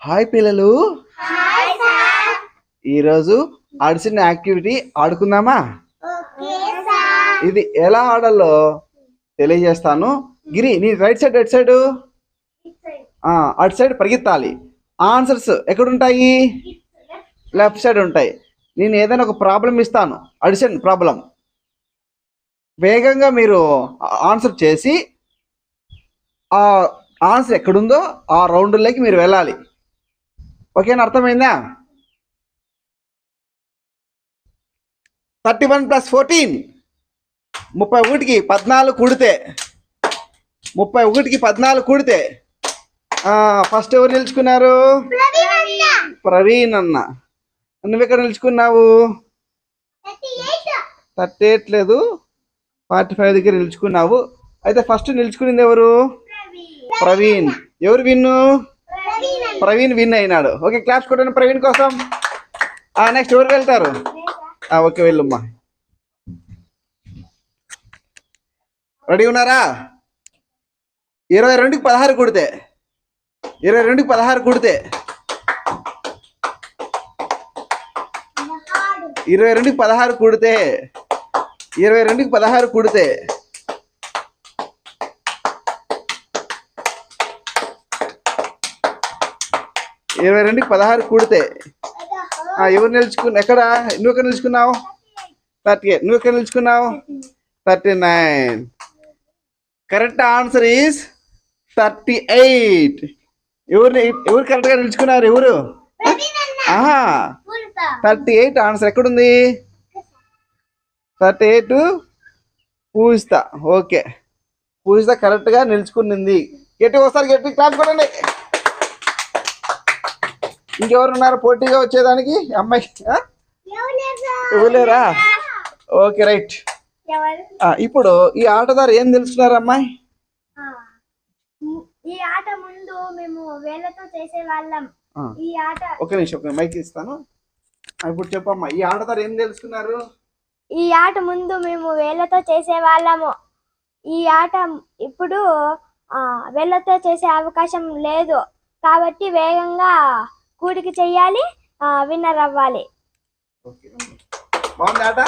Hi పిల్లలు, ఈరోజు ఆడిసిన activity ఆడుకుందామా? ఇది ఎలా ఆడాలో తెలియజేస్తాను. గిరి, నీ రైట్ సైడ్ అటు సైడ్ పరిగెత్తాలి. ఆన్సర్స్ ఎక్కడుంటాయి? లెఫ్ట్ సైడ్ ఉంటాయి. నేను ఏదైనా ఒక ప్రాబ్లం ఇస్తాను, అడిషన్ ప్రాబ్లం. వేగంగా మీరు ఆన్సర్ చేసి ఆ ఆన్సర్ ఎక్కడుందో ఆ రౌండ్లోకి మీరు వెళ్ళాలి. ఓకేనా? అర్థమైందా? 31 + 14 31కి 14 కూడితే 31కి 14 కూడితే ఫస్ట్ ఎవరు నిలుచుకున్నారు? ప్రవీణ్ అన్న. నువ్వు ఎక్కడ నిలుచుకున్నావు? 38 లేదు, 45 దగ్గర నిలుచుకున్నావు. అయితే ఫస్ట్ నిలుచుకునేది ఎవరు? ప్రవీణ్. ఎవరు విన్ను? ప్రవీణ్ విన్ అయినాడు. ఓకే, క్లాప్స్ కొట్టండి ప్రవీణ్ కోసం. నెక్స్ట్ ఎవరు వెళ్తారు? ఓకే, వెళ్ళమ్మా. రెడీ ఉన్నారా? 22కి 16 కూడితే 22కి 16 కూడితే 22కి 16 కూడితే 22కి 16 కూడితే 22కి 16 కూడితే ఎవరు నిలుచుకున్నా? ఎక్కడ? నువ్వు ఎక్కడ నిలుచుకున్నావు? 38. నువ్వు ఎక్కడ నిలుచుకున్నావు? 39. Correct answer is 38. ఎవరు కరెక్ట్గా నిలుచుకున్నారు? ఎవరు? 38 ఆన్సర్ ఎక్కడుంది? 38 పూజిత. ఓకే, పూజిత కరెక్ట్గా నిలుచుకునింది. గట్టి ఒకసారి గట్టి క్లాప్ కొట్టండి. ఇంకెవరున్నారు పోటీగా వచ్చేదానికి? అమ్మాయికి ఇవ్వలేరా? Okay, right. ఇప్పుడు ఈ ఆటదారు ఏం తెలుసుకున్నారు అమ్మాయి? ఈ ఆట ముందు మేము వేళ్ళతో చేసేవాళ్ళం. ఈ ఆట ఒక నిమిషం మైక్ ఇస్తాను. ఇప్పుడు చెప్పమ్మా, ఈ ఆటదారు ఏం తెలుసుకున్నారు? ఈ ఆట ముందు మేము వేళ్ళతో చేసేవాళ్ళము. ఈ ఆట ఇప్పుడు వేళ్ళతో చేసే అవకాశం లేదు కాబట్టి వేగంగా కూడికి చెయ్యాలి, విన్నర్ అవ్వాలి. బాగుంది ఆట.